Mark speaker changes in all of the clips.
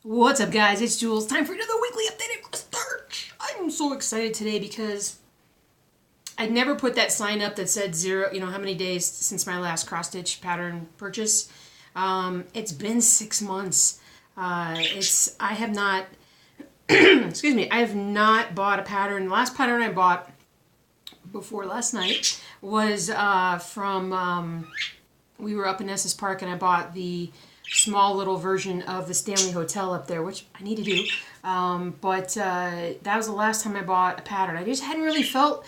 Speaker 1: What's up, guys? It's Jules. Time for another weekly update at Starch. I'm so excited today because I never put that sign up that said zero, how many days since my last cross-stitch pattern purchase. It's been 6 months. I have not, excuse me, I have not bought a pattern. The last pattern I bought before last night was we were up in Estes Park and I bought the small little version of the Stanley Hotel up there, which I need to do. But that was the last time I bought a pattern. I just hadn't really felt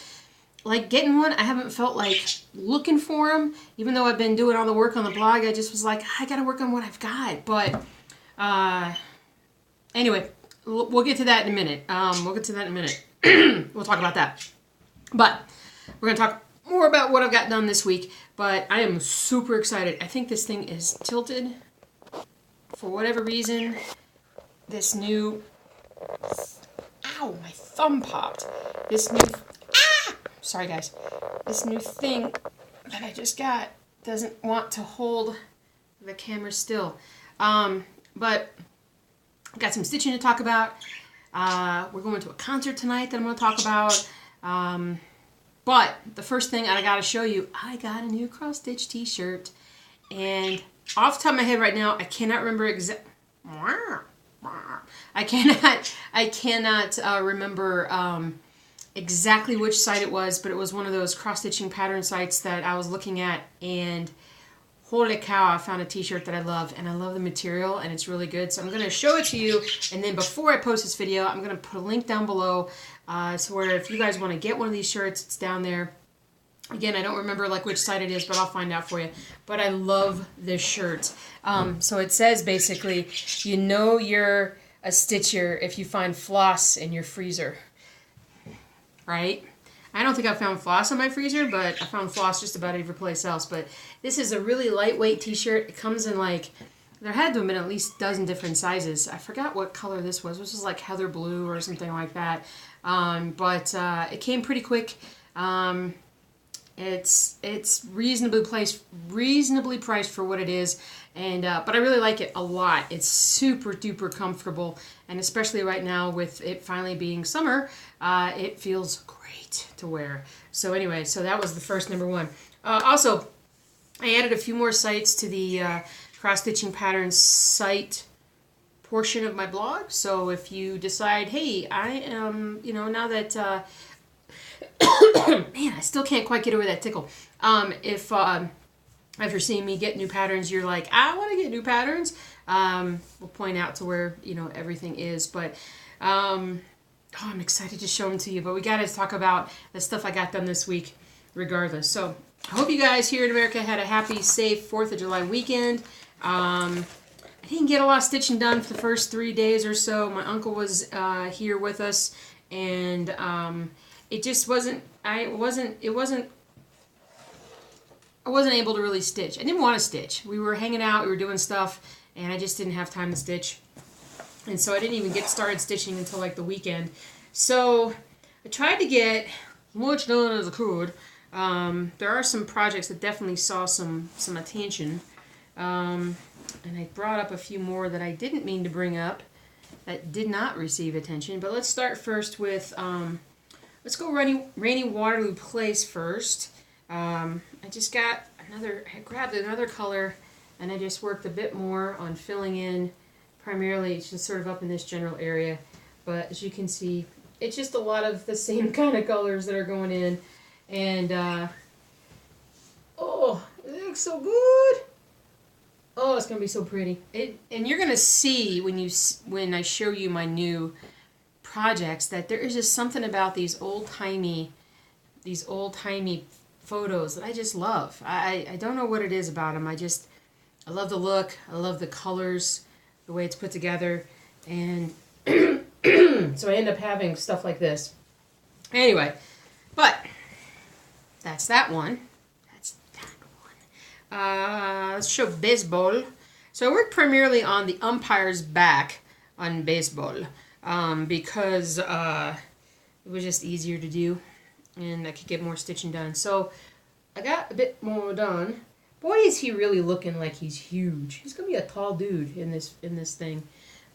Speaker 1: like getting one. I haven't felt like looking for them. Even though I've been doing all the work on the blog, I just was like, I gotta work on what I've got. But anyway, we'll get to that in a minute. We'll talk about that. But we're gonna talk more about what I've got done this week. But I am super excited. I think this thing is tilted. For whatever reason, this new, ow, my thumb popped. This new, sorry guys, this new thing that I just got doesn't want to hold the camera still. But I got some stitching to talk about. We're going to a concert tonight that I'm going to talk about. But the first thing I got to show you, I got a new cross-stitch t-shirt. And off the top of my head right now, I cannot remember remember exactly which site it was, but it was one of those cross-stitching pattern sites that I was looking at, and holy cow, I found a t-shirt that I love, and I love the material, and it's really good. So I'm going to show it to you, and then before I post this video, I'm going to put a link down below, so where if you guys want to get one of these shirts, it's down there. Again, I don't remember which site it is, but I'll find out for you. But I love this shirt. So it says basically, you know you're a stitcher if you find floss in your freezer. Right? I don't think I found floss in my freezer, but I found floss just about every place else. But this is a really lightweight t-shirt. It comes in there had to have been at least a dozen different sizes. I forgot what color this was. This was like heather blue or something like that. But it came pretty quick. It's reasonably priced for what it is, and but I really like it a lot. It's super duper comfortable, and especially right now with it finally being summer, it feels great to wear. So anyway, so that was the first number one. Also, I added a few more sites to the cross-stitching patterns site portion of my blog. So if you decide, hey, I am, now that man, I still can't quite get over that tickle. If after seeing me get new patterns, you're like, I want to get new patterns, we'll point out to where, everything is. But I'm excited to show them to you. But we got to talk about the stuff I got done this week regardless. So I hope you guys here in America had a happy, safe 4th of July weekend. I didn't get a lot of stitching done for the first 3 days or so. My uncle was here with us, and it just wasn't able to really stitch. I didn't want to stitch. We were hanging out, we were doing stuff, and I just didn't have time to stitch. And so I didn't even get started stitching until the weekend. So I tried to get as much done as I could. There are some projects that definitely saw some attention. And I brought up a few more that I didn't mean to bring up that did not receive attention. But let's start first with let's go Rainy Waterloo Place first. I grabbed another color, and I just worked a bit more on filling in. Primarily, it's just sort of up in this general area. But as you can see, it's just a lot of the same kind of colors that are going in. And, oh, it looks so good. Oh, it's going to be so pretty. And you're going to see when I show you my new projects that there is just something about these old-timey photos that I just love. I don't know what it is about them. I love the look. I love the colors, the way it's put together. And so I end up having stuff like this. Anyway, but that's that one. Let's show baseball. So I worked primarily on the umpire's back on baseball because it was just easier to do, and I could get more stitching done. So I got a bit more done. Boy, is he really looking like he's huge. He's gonna be a tall dude in this thing.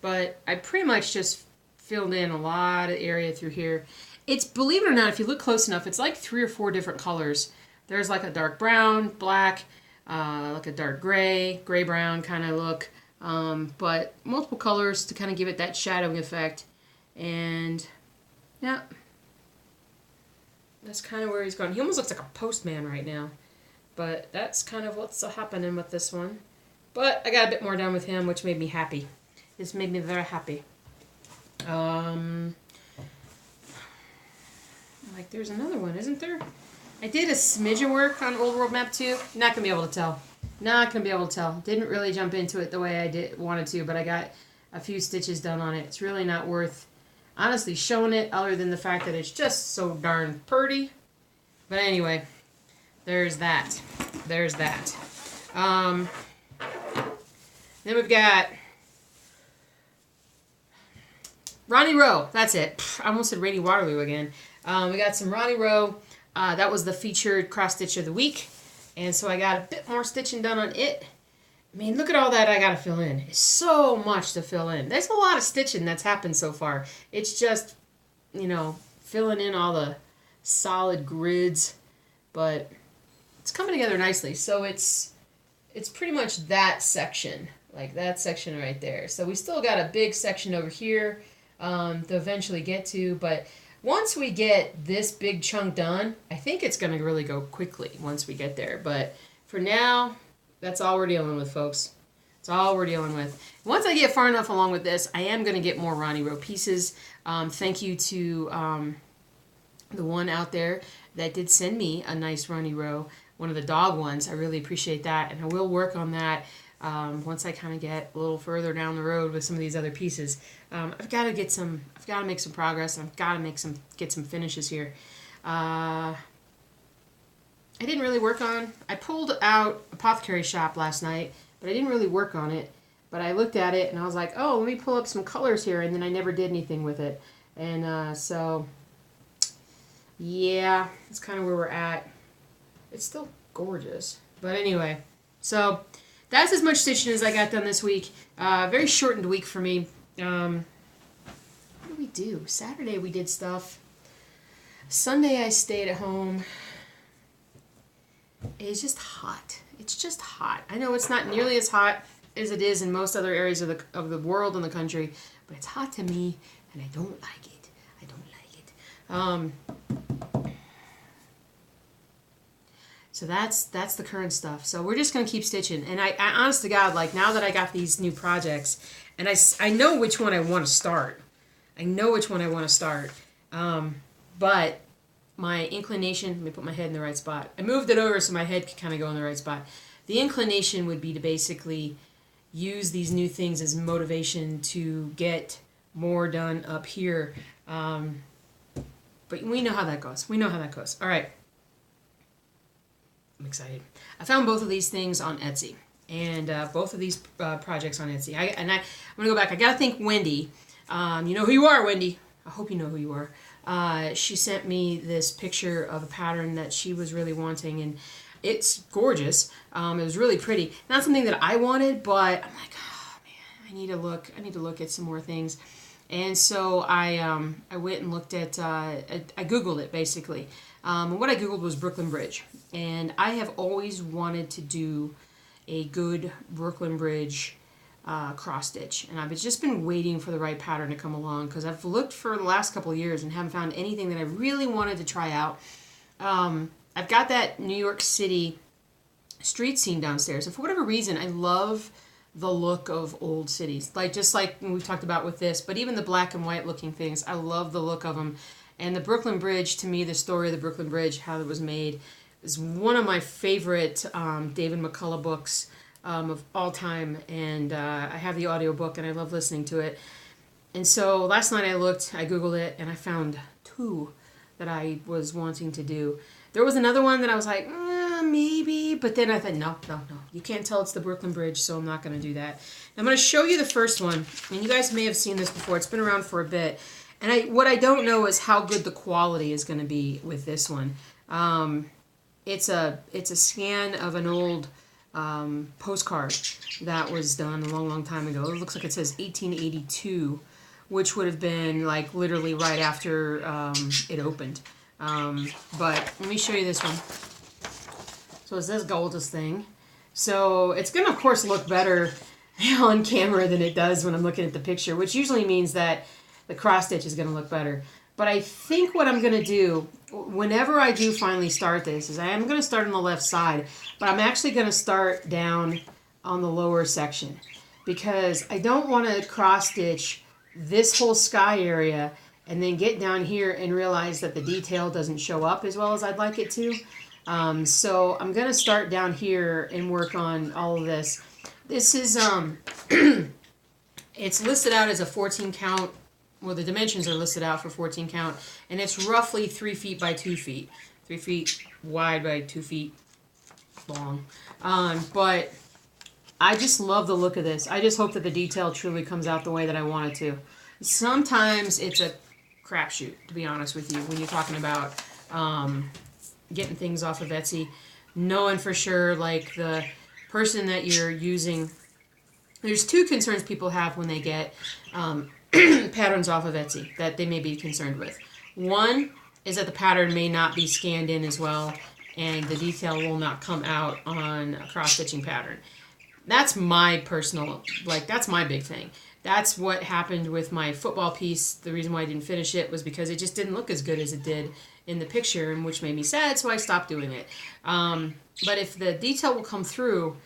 Speaker 1: but I pretty much just filled in a lot of area through here. It's, believe it or not, if you look close enough, it's like 3 or 4 different colors. There's like a dark brown, black, like a dark gray, gray-brown kind of look, but multiple colors to kind of give it that shadowing effect. And yeah, that's kind of where he's going. He almost looks like a postman right now, but that's kind of what's happening with this one. But I got a bit more done with him, which made me happy. This made me very happy. Like there's another one, isn't there? I did a smidge of work on Old World Map 2. Not gonna be able to tell. Not gonna be able to tell. Didn't really jump into it the way I wanted to, but I got a few stitches done on it. It's really not worth, honestly, showing it, other than the fact that it's just so darn pretty. But anyway, there's that. There's that. Then we've got Ronnie Rowe. That's it. I almost said Rainy Waterloo again. We got some Ronnie Rowe. That was the featured cross stitch of the week. And so I got a bit more stitching done on it. I mean, look at all that I got to fill in. It's so much to fill in. There's a lot of stitching that's happened so far. It's just, you know, filling in all the solid grids. But it's coming together nicely. So it's pretty much that section. Like that section right there. So we still got a big section over here to eventually get to. But once we get this big chunk done, I think it's going to really go quickly once we get there. But for now, that's all we're dealing with, folks. That's all we're dealing with. Once I get far enough along with this, I am going to get more Ronnie Rowe pieces. Thank you to the one out there that did send me a nice Ronnie Rowe, one of the dog ones. I really appreciate that, and I will work on that once I kind of get a little further down the road with some of these other pieces. I've got to make some progress. I've got to get some finishes here. I didn't really work on. I pulled out Apothecary Shop last night, but I didn't really work on it. But I looked at it and I was like, oh, let me pull up some colors here, and then I never did anything with it. And so, yeah, that's kind of where we're at. It's still gorgeous, but anyway, so that's as much stitching as I got done this week. Very shortened week for me. What did we do? Saturday we did stuff. Sunday I stayed at home. It's just hot. It's just hot. I know it's not nearly as hot as it is in most other areas of the world and the country, but it's hot to me, and I don't like it. I don't like it. So that's the current stuff. So we're just going to keep stitching. And I honest to God, like now that I got these new projects, and I know which one I want to start. I know which one I want to start. But my inclination, let me put my head in the right spot. I moved it over so my head could kind of go in the right spot. The inclination would be to basically use these new things as motivation to get more done up here. But we know how that goes. We know how that goes. All right. I'm excited. I found both of these things on Etsy, and both of these projects on Etsy. I'm going to go back. I got to thank Wendy. You know who you are, Wendy. I hope you know who you are. She sent me this picture of a pattern that she was really wanting, and it's gorgeous. It was really pretty. Not something that I wanted, but I'm like, oh man, I need to look at some more things. And so I went and looked at, I Googled it basically. And what I Googled was Brooklyn Bridge. And I have always wanted to do a good Brooklyn Bridge cross stitch. And I've just been waiting for the right pattern to come along, because I've looked for the last couple of years and haven't found anything that I really wanted to try out. I've got that New York City street scene downstairs. And for whatever reason, I love the look of old cities. Just like we've talked about with this, but even the black and white looking things, I love the look of them. And the Brooklyn Bridge, to me, the story of the Brooklyn Bridge, how it was made, is one of my favorite David McCullough books of all time. And I have the audiobook, and I love listening to it. And so last night I Googled it, and I found 2 that I was wanting to do. There was another one that I was like, maybe, but then I thought, no. You can't tell it's the Brooklyn Bridge, so I'm not going to do that. I'm going to show you the first one, and you guys may have seen this before. It's been around for a bit. And what I don't know is how good the quality is going to be with this one. It's a scan of an old postcard that was done a long, long time ago. It looks like it says 1882, which would have been like literally right after it opened. But let me show you this one. So it's this gorgeous thing. So it's going to, of course, look better on camera than it does when I'm looking at the picture, which usually means that the cross stitch is going to look better. But I think what I'm going to do, whenever I do finally start this, is I am going to start on the left side, but I'm actually going to start down on the lower section, because I don't want to cross stitch this whole sky area and then get down here and realize that the detail doesn't show up as well as I'd like it to. So I'm going to start down here and work on all of this. This is, it's listed out as a 14 count. Well, the dimensions are listed out for 14 count, and it's roughly 3 feet by 2 feet. 3 feet wide by 2 feet long. But I just love the look of this. I just hope that the detail truly comes out the way that I want it to. Sometimes it's a crapshoot, to be honest with you, when you're talking about getting things off of Etsy, knowing for sure, like, the person that you're using. There's two concerns people have when they get patterns off of Etsy that they may be concerned with. One is that the pattern may not be scanned in as well, and the detail will not come out on a cross-stitching pattern. That's my personal, like, that's my big thing. That's what happened with my football piece. The reason why I didn't finish it was because it just didn't look as good as it did in the picture, and which made me sad, so I stopped doing it. But if the detail will come through,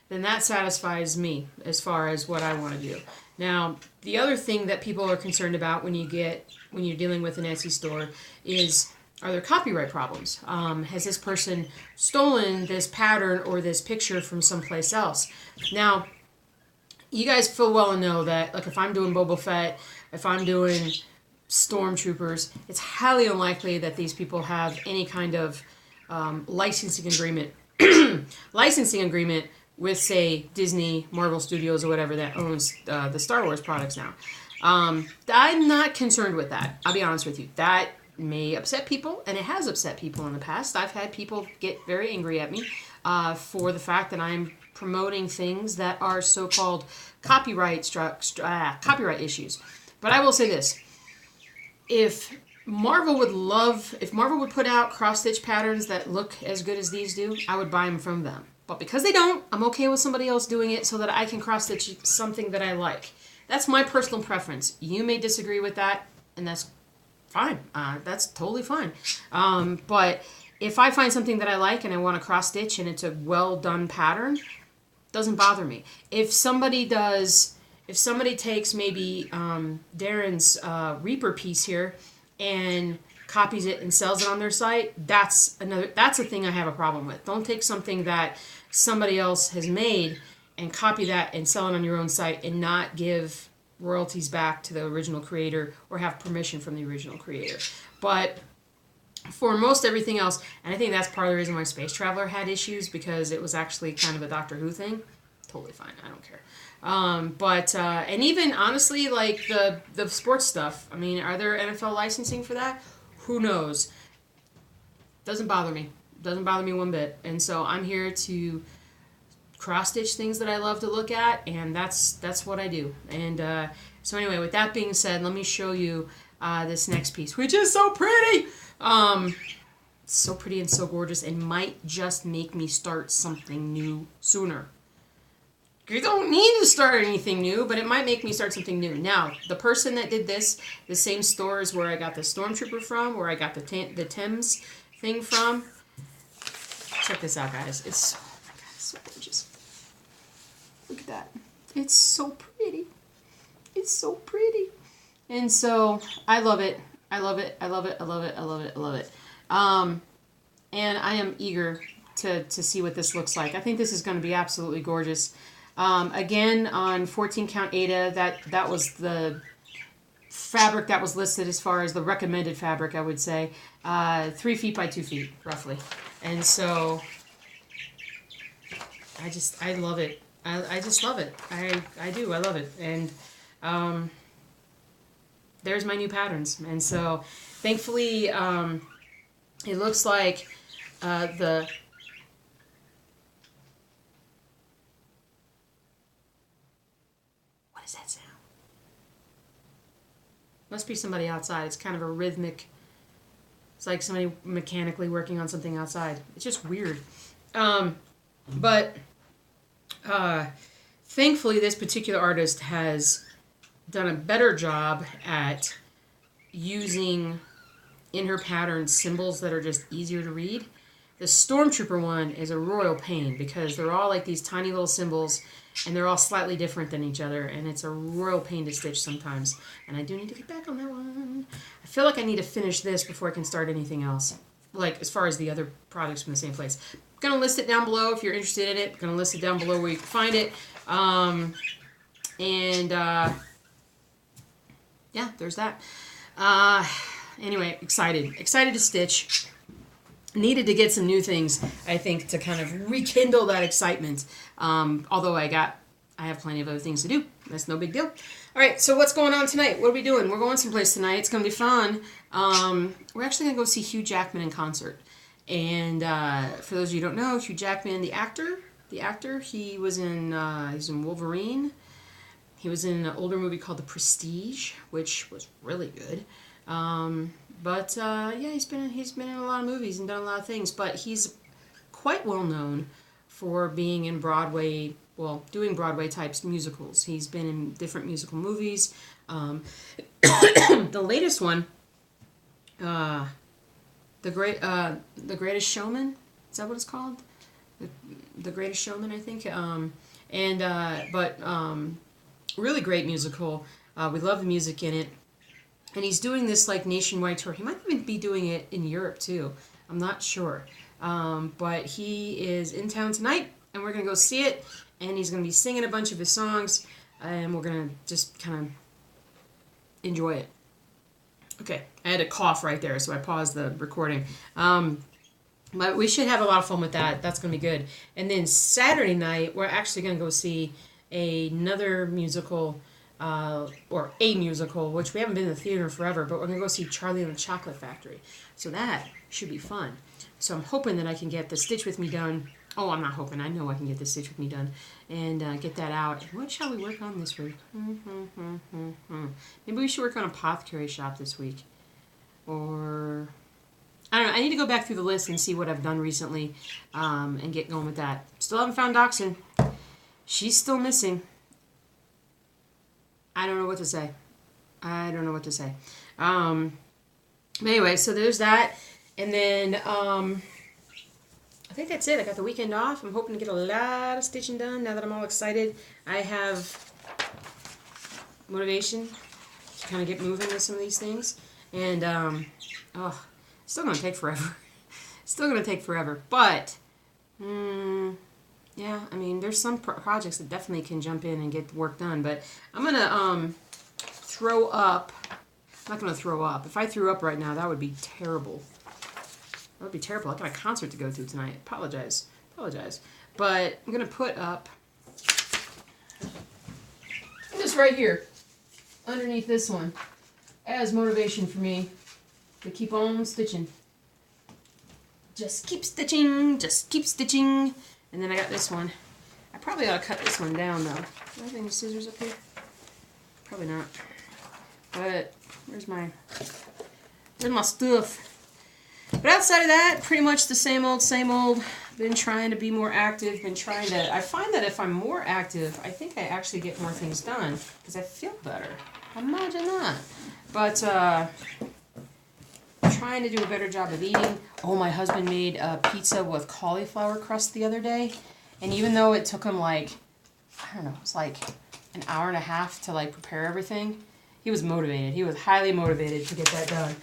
Speaker 1: then that satisfies me as far as what I want to do. Now, the other thing that people are concerned about when you're dealing with an Etsy store is, are there copyright problems? Has this person stolen this pattern or this picture from someplace else? Now, you guys full well know that, like, if I'm doing Boba Fett, if I'm doing Stormtroopers, it's highly unlikely that these people have any kind of licensing agreement with, say, Disney, Marvel Studios, or whatever that owns the Star Wars products now. I'm not concerned with that. I'll be honest with you. That may upset people, and it has upset people in the past. I've had people get very angry at me for the fact that I'm promoting things that are so-called copyright issues. But I will say this. If Marvel would put out cross-stitch patterns that look as good as these do, I would buy them from them. But because they don't, I'm okay with somebody else doing it so that I can cross-stitch something that I like. That's my personal preference. You may disagree with that, and that's fine. That's totally fine. But if I find something that I like and I want to cross-stitch and it's a well-done pattern, doesn't bother me. If somebody takes maybe Darren's Reaper piece here and copies it and sells it on their site, that's a thing I have a problem with. Don't take something that somebody else has made and copy that and sell it on your own site and not give royalties back to the original creator or have permission from the original creator. But for most everything else, and I think that's part of the reason why Space Traveler had issues, because it was actually kind of a Doctor Who thing. Totally fine, I don't care. And even honestly, like the sports stuff, I mean, are there NFL licensing for that? Who knows? Doesn't bother me. Doesn't bother me one bit. And so I'm here to cross-stitch things that I love to look at, and that's what I do. And so anyway, with that being said, let me show you this next piece, which is so pretty! So pretty and so gorgeous, and might just make me start something new sooner. You don't need to start anything new, but it might make me start something new. Now, the person that did this, the same store is where I got the Stormtrooper from, where I got the Thames thing from. Check this out, guys. It's, oh my God, it's so gorgeous. Look at that. It's so pretty. It's so pretty. And so, I love it. I love it. I love it. I love it. I love it. I love it. And I am eager to see what this looks like. I think this is going to be absolutely gorgeous. Again, on 14 count Ada, that was the fabric that was listed as far as the recommended fabric, I would say. 3 feet by 2 feet, roughly. And so, I love it. I just love it. I do. I love it. And there's my new patterns. And so, thankfully, it looks like the is that sound? Must be somebody outside. It's kind of a rhythmic. It's like somebody mechanically working on something outside. It's just weird. But thankfully, this particular artist has done a better job at using in her pattern symbols that are just easier to read. The Stormtrooper one is a royal pain because they're all like these tiny little symbols and they're all slightly different than each other, and it's a royal pain to stitch sometimes. And I do need to get back on that one. I feel like I need to finish this before I can start anything else, like as far as the other products from the same place. I'm going to list it down below if you're interested in it. I'm going to list it down below where you can find it. Yeah, there's that. Anyway, excited to stitch. Needed to get some new things, I think, to kind of rekindle that excitement. Although I have plenty of other things to do. That's no big deal. All right, so what's going on tonight? What are we doing? We're going someplace tonight. It's going to be fun. We're actually going to go see Hugh Jackman in concert. And for those of you who don't know, Hugh Jackman, the actor, he was in Wolverine. He was in an older movie called The Prestige, which was really good. Yeah, he's been in a lot of movies and done a lot of things, but he's quite well known for being in Broadway, well, doing Broadway types musicals. He's been in different musical movies. The latest one, The Greatest Showman, is that what it's called? The Greatest Showman, I think. Really great musical. We love the music in it. And he's doing this like nationwide tour. He might even be doing it in Europe too. I'm not sure. But he is in town tonight, and we're going to go see it. And he's going to be singing a bunch of his songs, and we're going to just kind of enjoy it. Okay, I had a cough right there, so I paused the recording. But we should have a lot of fun with that. That's going to be good. And then Saturday night, we're actually going to go see another musical, which we haven't been in the theater forever, but we're going to go see Charlie and the Chocolate Factory. So that should be fun. So I'm hoping that I can get the Stitch With Me done. Oh, I'm not hoping. I know I can get the Stitch With Me done and get that out. What shall we work on this week? Maybe we should work on Apothecary Shop this week. Or, I don't know. I need to go back through the list and see what I've done recently and get going with that. Still haven't found Dachshund. She's still missing. I don't know what to say. But anyway, so there's that. And then, I think that's it. I got the weekend off. I'm hoping to get a lot of stitching done now that I'm all excited. I have motivation to kind of get moving with some of these things. And, it's still going to take forever. But, yeah, I mean, there's some projects that definitely can jump in and get work done. But I'm going to throw up. I'm not going to throw up. If I threw up right now, that would be terrible. That would be terrible. I got a concert to go to tonight. Apologize. But I'm going to put up this right here, underneath this one, as motivation for me to keep on stitching. Just keep stitching. And then I got this one. I probably ought to cut this one down, though. Do I have any scissors up here? Probably not. But where's my stuff? But outside of that, pretty much the same old. Been trying to be more active. I find that if I'm more active, I think I actually get more things done because I feel better. Imagine that. But trying to do a better job of eating. Oh, my husband made a pizza with cauliflower crust the other day, and even though it took him like, I don't know, it's like an hour and a half to like prepare everything, he was motivated. He was highly motivated to get that done.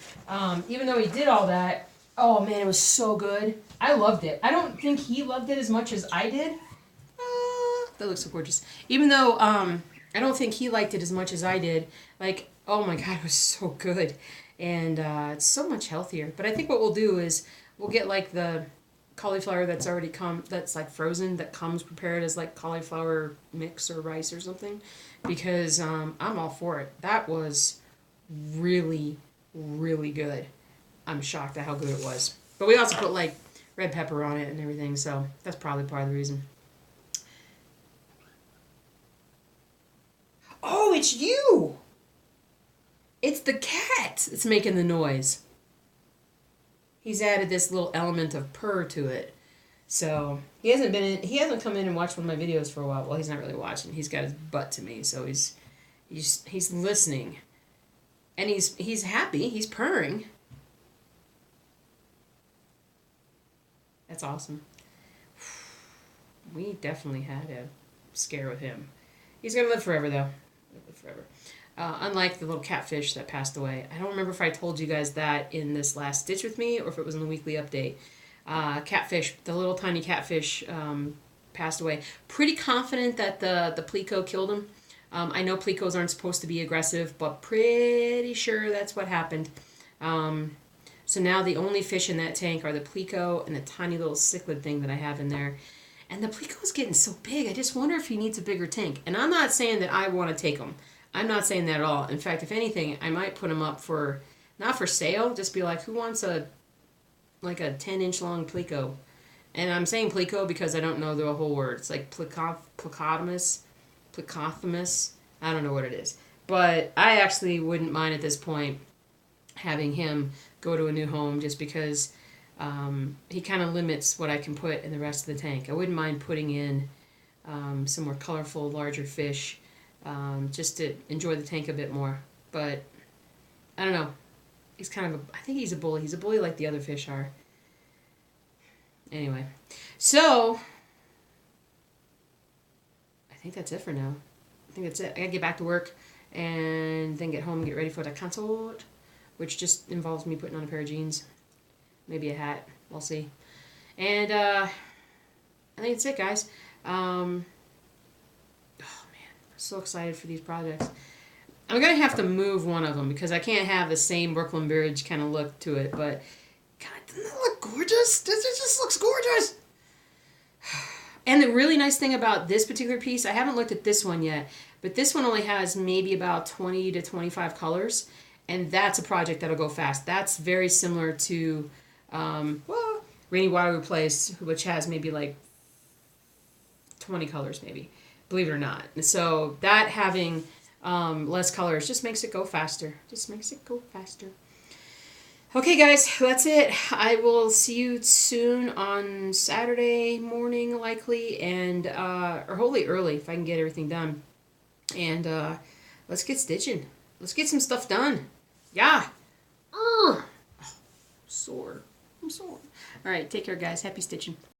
Speaker 1: Even though he did all that, oh man, it was so good. I loved it. I don't think he loved it as much as I did. That looks so gorgeous. Even though I don't think he liked it as much as I did. Like, oh my god, it was so good. And it's so much healthier. But I think what we'll do is we'll get like the cauliflower that's already that's like frozen, that comes prepared as like cauliflower mix or rice or something. Because I'm all for it. That was really, really good. I'm shocked at how good it was. But we also put like red pepper on it and everything, so that's probably part of the reason. Oh, it's you. It's the cat that's making the noise. He's added this little element of purr to it. So he hasn't come in and watched one of my videos for a while. Well, he's not really watching. He's got his butt to me, so he's listening. And he's happy. He's purring. That's awesome. We definitely had a scare with him. He's gonna live forever, though. Live forever. Unlike the little catfish that passed away. I don't remember if I told you guys that in this last Stitch with me or if it was in the weekly update. Catfish, the little tiny catfish, passed away. Pretty confident that the Pleco killed him. I know Plecos aren't supposed to be aggressive, but pretty sure that's what happened. So now the only fish in that tank are the Pleco and the tiny little cichlid thing that I have in there. And the Pleco's getting so big, I just wonder if he needs a bigger tank. And I'm not saying that I want to take him. I'm not saying that at all. In fact, if anything, I might put him up for, not for sale, just be like, who wants a 10-inch long Pleco? And I'm saying Pleco because I don't know the whole word. It's like plecostomus. I don't know what it is. But I actually wouldn't mind at this point having him go to a new home just because he kind of limits what I can put in the rest of the tank. I wouldn't mind putting in some more colorful, larger fish just to enjoy the tank a bit more. But I don't know. He's kind of I think he's a bully. He's a bully like the other fish are. Anyway, so I think that's it for now. I think that's it. I gotta get back to work and then get home and get ready for the concert, which just involves me putting on a pair of jeans, maybe a hat. We'll see. And I think that's it, guys. Oh man, I'm so excited for these projects. I'm gonna have to move one of them because I can't have the same Brooklyn Bridge kind of look to it. But God, doesn't that look gorgeous? This just looks gorgeous. And the really nice thing about this particular piece, I haven't looked at this one yet, but this one only has maybe about 20 to 25 colors, and that's a project that'll go fast. That's very similar to Rainy Waterloo Place, which has maybe like 20 colors maybe, believe it or not. And so that having less colors just makes it go faster. Okay, guys, that's it. I will see you soon on Saturday morning, likely, and or hopefully early if I can get everything done. And let's get stitching. Let's get some stuff done. Yeah. I'm sore. All right, take care, guys. Happy stitching.